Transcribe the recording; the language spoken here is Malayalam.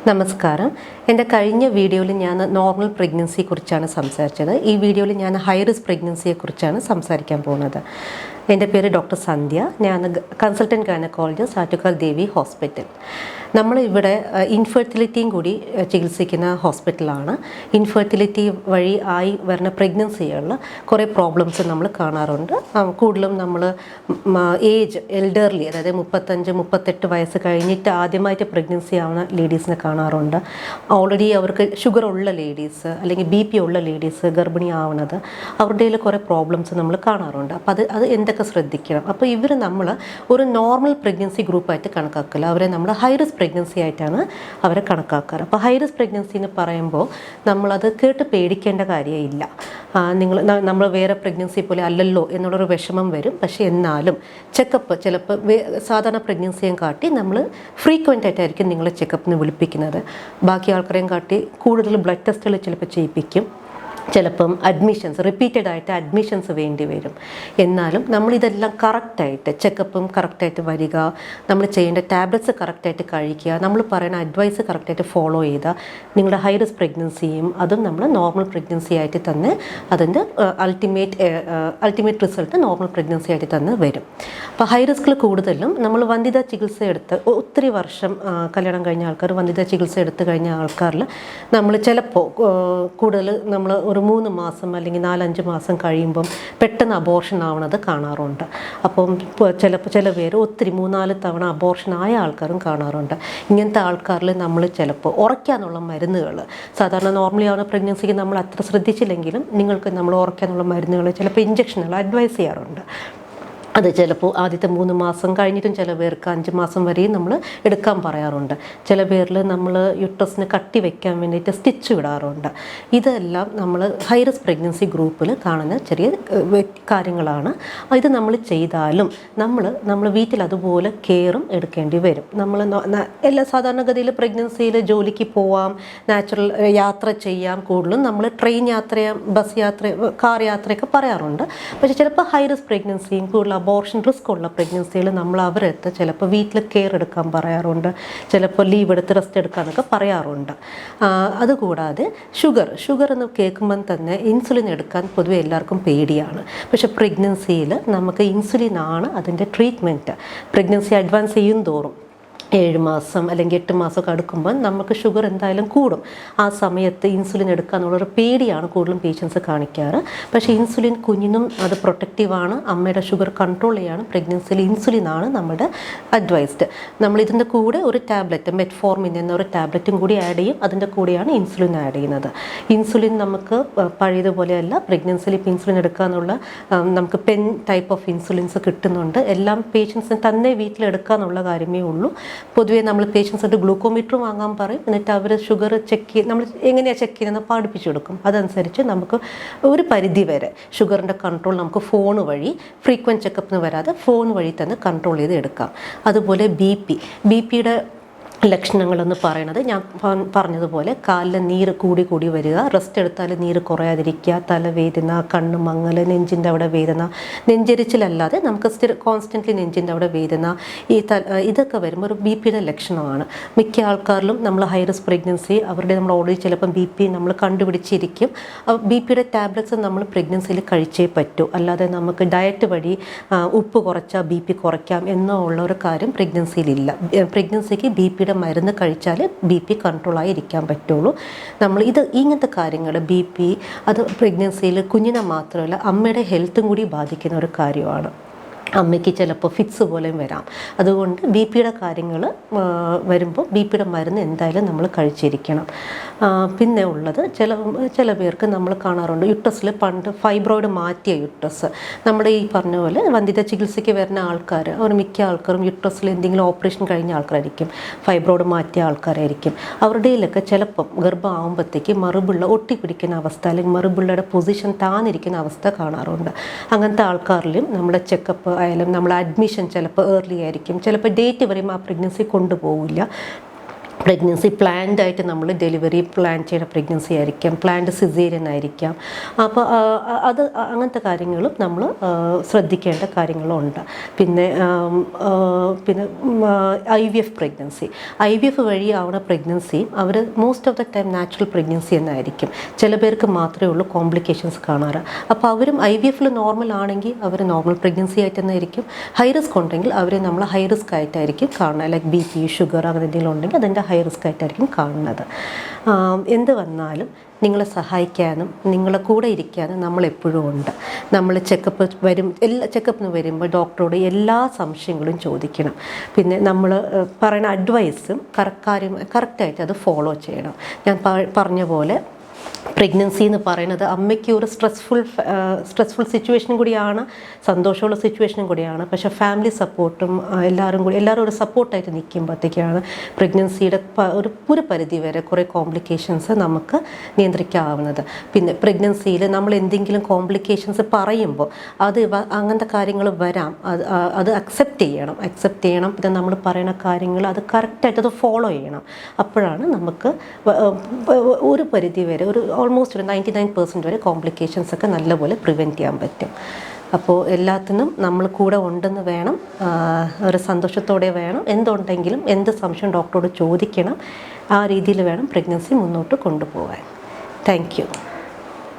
നമസ്കാരം. എൻ്റെ കഴിഞ്ഞ വീഡിയോയിൽ ഞാൻ നോർമൽ പ്രഗ്നൻസിയെക്കുറിച്ചാണ് സംസാരിച്ചത്. ഈ വീഡിയോയിൽ ഞാൻ ഹൈ റിസ്ക് പ്രഗ്നൻസിയെക്കുറിച്ചാണ് സംസാരിക്കാൻ പോകുന്നത്. എൻ്റെ പേര് ഡോക്ടർ സന്ധ്യ. ഞാൻ കൺസൾട്ടൻറ്റ് ഗൈനക്കോളജിസ്റ്റ് ആറ്റുകാൽ ദേവി ഹോസ്പിറ്റൽ. നമ്മളിവിടെ ഇൻഫെർട്ടിലിറ്റിയും കൂടി ചികിത്സിക്കുന്ന ഹോസ്പിറ്റലാണ്. ഇൻഫെർട്ടിലിറ്റി വഴി ആയി വരുന്ന പ്രഗ്നൻസികളിൽ കുറേ പ്രോബ്ലംസ് നമ്മൾ കാണാറുണ്ട്. കൂടുതലും നമ്മൾ ഏജ് എൽഡർലി, അതായത് 35-38 വയസ്സ് കഴിഞ്ഞിട്ട് ആദ്യമായിട്ട് പ്രഗ്നൻസി ആവുന്ന ലേഡീസിനെ കാണാറുണ്ട്. ഓൾറെഡി അവർക്ക് ഷുഗർ ഉള്ള ലേഡീസ് അല്ലെങ്കിൽ BP ഉള്ള ലേഡീസ് ഗർഭിണി ആവുന്നത്, അവരുടെ കുറേ പ്രോബ്ലംസ് നമ്മൾ കാണാറുണ്ട്. അപ്പോൾ അത് എന്തൊക്കെ ശ്രദ്ധിക്കണം. അപ്പോൾ ഇവർ നമ്മൾ ഒരു നോർമൽ പ്രഗ്നൻസി ഗ്രൂപ്പായിട്ട് കണക്കാക്കില്ല, അവരെ നമ്മൾ ഹൈ റിസ്ക് പ്രഗ്നൻസി ആയിട്ടാണ് അവരെ കണക്കാക്കാറ്. അപ്പോൾ ഹൈ റിസ്ക് പ്രഗ്നൻസി എന്ന് പറയുമ്പോൾ നമ്മളത് കേട്ട് പേടിക്കേണ്ട കാര്യമില്ല. നമ്മൾ വേറെ പ്രഗ്നൻസി പോലെ അല്ലല്ലോ എന്നുള്ളൊരു വിഷമം വരും. പക്ഷേ എന്നാലും ചെക്കപ്പ് ചിലപ്പോൾ സാധാരണ പ്രഗ്നൻസിയും കാട്ടി നമ്മൾ ഫ്രീക്വൻ്റ് ആയിട്ടായിരിക്കും നിങ്ങളെ ചെക്കപ്പിന് വിളിപ്പിക്കുന്നത്. ബാക്കി ആൾക്കാരെയും കാട്ടി കൂടുതൽ ബ്ലഡ് ടെസ്റ്റുകൾ ചിലപ്പോൾ ചെയ്യിപ്പിക്കും. ചിലപ്പം റിപ്പീറ്റഡ് ആയിട്ട് അഡ്മിഷൻസ് വേണ്ടി വരും. എന്നാലും നമ്മളിതെല്ലാം കറക്റ്റായിട്ട് ചെക്കപ്പും കറക്റ്റായിട്ട് വരിക, നമ്മൾ ചെയ്യേണ്ട ടാബ്ലറ്റ്സ് കറക്റ്റായിട്ട് കഴിക്കുക, നമ്മൾ പറയുന്ന അഡ്വൈസ് കറക്റ്റായിട്ട് ഫോളോ ചെയ്താൽ നിങ്ങളുടെ ഹൈ റിസ്ക് പ്രഗ്നൻസിയും അതും നമ്മൾ നോർമൽ പ്രഗ്നൻസി ആയിട്ട് തന്നെ അതിൻ്റെ അൾട്ടിമേറ്റ് റിസൾട്ട് നോർമൽ പ്രഗ്നൻസി ആയിട്ട് തന്നെ വരും. അപ്പോൾ ഹൈ റിസ്കിൽ കൂടുതലും നമ്മൾ വന്ധ്യതാ ചികിത്സ എടുത്ത് ഒത്തിരി വർഷം കല്യാണം കഴിഞ്ഞ ആൾക്കാർ വന്ധ്യതാ ചികിത്സ എടുത്ത് കഴിഞ്ഞ ആൾക്കാരിൽ നമ്മൾ ചിലപ്പോൾ കൂടുതൽ നമ്മൾ ഒരു 3 മാസം അല്ലെങ്കിൽ 4-5 മാസം കഴിയുമ്പം പെട്ടെന്ന് അബോർഷൻ ആവണത് കാണാറുണ്ട്. അപ്പം ചില പേര് ഒത്തിരി 3-4 തവണ അബോർഷൻ ആയ ആൾക്കാരും കാണാറുണ്ട്. ഇങ്ങനത്തെ ആൾക്കാരിൽ നമ്മൾ ചിലപ്പോൾ ഉറയ്ക്കാനുള്ള മരുന്നുകൾ, സാധാരണ നോർമലി ആവുന്ന പ്രഗ്നൻസിക്ക് നമ്മൾ അത്ര ശ്രദ്ധിച്ചില്ലെങ്കിലും നിങ്ങൾക്ക് നമ്മൾ ഉറയ്ക്കാനുള്ള മരുന്നുകൾ ചിലപ്പോൾ ഇഞ്ചക്ഷനുകൾ അഡ്വൈസ് ചെയ്യാറുണ്ട്. അത് ചിലപ്പോൾ ആദ്യത്തെ 3 മാസം കഴിഞ്ഞിട്ടും ചില പേർക്ക് 5 മാസം വരെയും നമ്മൾ എടുക്കാൻ പറയാറുണ്ട്. ചില പേരിൽ നമ്മൾ യുട്രസിന് കട്ടി വയ്ക്കാൻ വേണ്ടിയിട്ട് സ്റ്റിച്ച് ഇടാറുണ്ട്. ഇതെല്ലാം നമ്മൾ ഹൈ റിസ്ക് പ്രഗ്നൻസി ഗ്രൂപ്പിൽ കാണുന്ന ചെറിയ കാര്യങ്ങളാണ്. ഇത് നമ്മൾ ചെയ്താലും നമ്മൾ വീട്ടിൽ അതുപോലെ കെയറും എടുക്കേണ്ടി വരും. എല്ലാ സാധാരണഗതിയിൽ പ്രഗ്നൻസിയിൽ ജോലിക്ക് പോവാം, നാച്ചുറൽ യാത്ര ചെയ്യാം, കൂടുതലും നമ്മൾ ട്രെയിൻ യാത്ര, ബസ് യാത്ര, കാർ യാത്രയൊക്കെ പറയാറുണ്ട്. പക്ഷേ ചിലപ്പോൾ ഹൈ റിസ്ക് പ്രഗ്നൻസിയും കൂടുതൽ അബോർഷൻ റിസ്ക് ഉള്ള പ്രഗ്നൻസിയിൽ നമ്മൾ അവരെടുത്ത് ചിലപ്പോൾ വീട്ടിൽ കെയർ എടുക്കാൻ പറയാറുണ്ട്, ചിലപ്പോൾ ലീവ് എടുത്ത് റെസ്റ്റ് എടുക്കാനൊക്കെ പറയാറുണ്ട്. അതുകൂടാതെ ഷുഗർ എന്ന് കേൾക്കുമ്പം തന്നെ ഇൻസുലിൻ എടുക്കാൻ പൊതുവെ എല്ലാവർക്കും പേടിയാണ്. പക്ഷേ പ്രഗ്നൻസിയിൽ നമുക്ക് ഇൻസുലിനാണ് അതിൻ്റെ ട്രീറ്റ്മെൻറ്റ്. പ്രഗ്നൻസി അഡ്വാൻസ് ചെയ്യും തോറും 7 മാസം അല്ലെങ്കിൽ 8 മാസമൊക്കെ അടുക്കുമ്പോൾ നമുക്ക് ഷുഗർ എന്തായാലും കൂടും. ആ സമയത്ത് ഇൻസുലിൻ എടുക്കാന്നുള്ളൊരു പേടിയാണ് കൂടുതലും പേഷ്യൻസ് കാണിക്കാറ്. പക്ഷേ ഇൻസുലിൻ കുഞ്ഞിനും അത് പ്രൊട്ടക്റ്റീവാണ്. അമ്മയുടെ ഷുഗർ കൺട്രോൾ ചെയ്യാണ് പ്രഗ്നൻസിയിൽ ഇൻസുലിനാണ് നമ്മുടെ അഡ്വൈസ്ഡ്. നമ്മളിതിൻ്റെ കൂടെ ഒരു ടാബ്ലറ്റ് മെറ്റ്ഫോർമിൻ എന്നൊരു ടാബ്ലറ്റും കൂടി ആഡ് ചെയ്യും. അതിൻ്റെ കൂടെയാണ് ഇൻസുലിൻ ആഡ് ചെയ്യുന്നത്. ഇൻസുലിൻ നമുക്ക് പഴയതുപോലെയല്ല, പ്രഗ്നൻസിയിൽ ഇപ്പോൾ ഇൻസുലിൻ എടുക്കാനുള്ള നമുക്ക് പെൻ ടൈപ്പ് ഓഫ് ഇൻസുലിൻസ് കിട്ടുന്നുണ്ട്. എല്ലാം പേഷ്യൻസിന് തന്നെ വീട്ടിലെടുക്കാന്നുള്ള കാര്യമേ ഉള്ളൂ. പൊതുവേ നമ്മൾ പേഷ്യൻസിൻ്റെ ഗ്ലൂക്കോമീറ്റർ വാങ്ങാൻ പറയും. എന്നിട്ട് അവർ ഷുഗർ നമ്മൾ എങ്ങനെയാണ് ചെക്ക് ചെയ്യുന്നത് പഠിപ്പിച്ചു കൊടുക്കും. അതനുസരിച്ച് നമുക്ക് ഒരു പരിധി വരെ ഷുഗറിൻ്റെ കൺട്രോൾ നമുക്ക് ഫോൺ വഴി ഫ്രീക്വൻറ്റ് ചെക്കപ്പിന് വരാതെ ഫോൺ വഴി തന്നെ കൺട്രോൾ ചെയ്ത് എടുക്കാം. അതുപോലെ BP-യുടെ ലക്ഷണങ്ങളെന്ന് പറയുന്നത് ഞാൻ പറഞ്ഞതുപോലെ കാലിൽ നീര് കൂടി വരിക, റെസ്റ്റ് എടുത്താൽ നീര് കുറയാതിരിക്കുക, തലവേദന, കണ്ണ് മങ്ങൽ, നെഞ്ചിൻ്റെ അവിടെ വേദന, നെഞ്ചരിച്ചിലല്ലാതെ നമുക്ക് കോൺസ്റ്റൻ്റ്ലി നെഞ്ചിൻ്റെ അവിടെ വേദന, ഇതൊക്കെ വരുമ്പോൾ ഒരു BP-യുടെ ലക്ഷണമാണ്. മിക്ക ആൾക്കാരിലും നമ്മൾ ഹൈ റിസ്ക് പ്രഗ്നൻസി നമ്മൾ ഓൾറെഡി ചിലപ്പം BP നമ്മൾ കണ്ടുപിടിച്ചിരിക്കും. BP-യുടെ ടാബ്ലറ്റ്സ് നമ്മൾ പ്രഗ്നൻസിയിൽ കഴിച്ചേ പറ്റൂ. അല്ലാതെ നമുക്ക് ഡയറ്റ് വഴി ഉപ്പ് കുറച്ചാൽ BP കുറയ്ക്കാം എന്നുള്ള ഒരു കാര്യം പ്രഗ്നൻസിയിലില്ല. പ്രഗ്നൻസിക്ക് BP-യുടെ മരുന്ന് കഴിച്ചാൽ BP കൺട്രോളായി ഇരിക്കാൻ പറ്റുള്ളൂ. ഇങ്ങനത്തെ കാര്യങ്ങൾ BP അത് പ്രഗ്നൻസിയിൽ കുഞ്ഞിനെ മാത്രമല്ല അമ്മയുടെ ഹെൽത്തും കൂടി ബാധിക്കുന്ന ഒരു കാര്യമാണ്. അമ്മയ്ക്ക് ചിലപ്പോൾ ഫിറ്റ്സ് പോലെയും വരാം. അതുകൊണ്ട് BP-യുടെ കാര്യങ്ങൾ വരുമ്പോൾ BP-യുടെ മരുന്ന് എന്തായാലും നമ്മൾ കഴിച്ചിരിക്കണം. പിന്നെ ഉള്ളത് ചില പേർക്ക് നമ്മൾ കാണാറുണ്ട് യുട്രസിൽ പണ്ട് ഫൈബ്രോയിഡ് മാറ്റിയ യുട്രസ്. നമ്മുടെ ഈ പറഞ്ഞ പോലെ വന്ധ്യതാ ചികിത്സയ്ക്ക് വരുന്ന ആൾക്കാർ അവർ മിക്ക ആൾക്കാരും യുട്രസിൽ എന്തെങ്കിലും ഓപ്പറേഷൻ കഴിഞ്ഞ ആൾക്കാരായിരിക്കും, ഫൈബ്രോയിഡ് മാറ്റിയ ആൾക്കാരായിരിക്കും. അവരുടെയിലൊക്കെ ചിലപ്പം ഗർഭം ആകുമ്പോഴത്തേക്ക് മറുപിള്ള ഒട്ടിപ്പിടിക്കുന്ന അവസ്ഥ അല്ലെങ്കിൽ മറുപിള്ളയുടെ പൊസിഷൻ താന്നിരിക്കുന്ന അവസ്ഥ കാണാറുണ്ട്. അങ്ങനത്തെ ആൾക്കാരിലും നമ്മുടെ ചെക്കപ്പ് ആയാലും നമ്മൾ അഡ്മിഷൻ ചിലപ്പോൾ ഏർലി ആയിരിക്കും, ചിലപ്പോൾ ഡേറ്റ് വരുമ്പോൾ ആ പ്രഗ്നൻസി കൊണ്ടുപോകില്ല. പ്രഗ്നൻസി പ്ലാൻഡ് ആയിട്ട് നമ്മൾ ഡെലിവറി പ്ലാൻ ചെയ്യുന്ന പ്രഗ്നൻസി ആയിരിക്കാം, പ്ലാൻഡ് സിസേറിയൻ ആയിരിക്കാം. അപ്പോൾ അത് അങ്ങനത്തെ കാര്യങ്ങളും നമ്മൾ ശ്രദ്ധിക്കേണ്ട കാര്യങ്ങളുണ്ട്. പിന്നെ IVF പ്രഗ്നൻസി, IVF വഴി ആവുന്ന പ്രഗ്നൻസിയും അവർ most of the time natural pregnancy എന്നായിരിക്കും. ചില പേർക്ക് മാത്രമേ ഉള്ളൂ കോംപ്ലിക്കേഷൻസ് കാണാറ്. അപ്പോൾ അവരും IVF നോർമൽ ആണെങ്കിൽ അവർ നോർമൽ പ്രഗ്നൻസി ആയിട്ട് തന്നെ ആയിരിക്കും. ഹൈ റിസ്ക് ഉണ്ടെങ്കിൽ അവർ നമ്മൾ ഹൈ റിസ്ക് ആയിട്ടായിരിക്കും കാണുന്നത്. ലൈക്ക് BP, ഷുഗർ അങ്ങനെ എന്തെങ്കിലും ഉണ്ടെങ്കിൽ അതിൻ്റെ ഹൈ റിസ്ക് ആയിട്ടായിരിക്കും കാണുന്നത്. എന്ത് വന്നാലും നിങ്ങളെ സഹായിക്കാനും നിങ്ങളെ കൂടെ ഇരിക്കാനും നമ്മളെപ്പോഴും ഉണ്ട്. നമ്മൾ ചെക്കപ്പിന് വരുമ്പോൾ ഡോക്ടറോട് എല്ലാ സംശയങ്ങളും ചോദിക്കണം. പിന്നെ നമ്മൾ പറയുന്ന അഡ്വൈസും കറക്റ്റായിട്ട് അത് ഫോളോ ചെയ്യണം. ഞാൻ പറഞ്ഞ പോലെ പ്രഗ്നൻസി എന്ന് പറയുന്നത് അമ്മയ്ക്ക് ഒരു സ്ട്രെസ്ഫുൾ സിറ്റുവേഷനും കൂടിയാണ്, സന്തോഷമുള്ള സിറ്റുവേഷനും കൂടിയാണ്. പക്ഷേ ഫാമിലി സപ്പോർട്ടും എല്ലാവരും ഒരു സപ്പോർട്ടായിട്ട് നിൽക്കുമ്പോഴത്തേക്കാണ് പ്രഗ്നൻസിയുടെ ഒരു പരിധി വരെ കുറേ കോംപ്ലിക്കേഷൻസ് നമുക്ക് നിയന്ത്രിക്കാവുന്നത്. പിന്നെ പ്രഗ്നൻസിയിൽ നമ്മൾ എന്തെങ്കിലും കോംപ്ലിക്കേഷൻസ് പറയുമ്പോൾ അങ്ങനത്തെ കാര്യങ്ങൾ വരാം, അത് അക്സെപ്റ്റ് ചെയ്യണം. പിന്നെ നമ്മൾ പറയുന്ന കാര്യങ്ങൾ അത് കറക്റ്റായിട്ട് അത് ഫോളോ ചെയ്യണം. അപ്പോഴാണ് നമുക്ക് ഒരു പരിധി വരെ ഓൾമോസ്റ്റ് ഒരു 99% വരെ കോംപ്ലിക്കേഷൻസ് ഒക്കെ നല്ലപോലെ പ്രിവെൻറ്റ് ചെയ്യാൻ പറ്റും. അപ്പോൾ എല്ലാത്തിനും നമ്മൾ കൂടെ ഉണ്ടെന്ന് വേണം, ഒരു സന്തോഷത്തോടെ വേണം. എന്തുണ്ടെങ്കിലും എന്ത് സംശയം ഡോക്ടറോട് ചോദിക്കണം. ആ രീതിയിൽ വേണം പ്രഗ്നൻസി മുന്നോട്ട് കൊണ്ടുപോകാൻ. Thank you.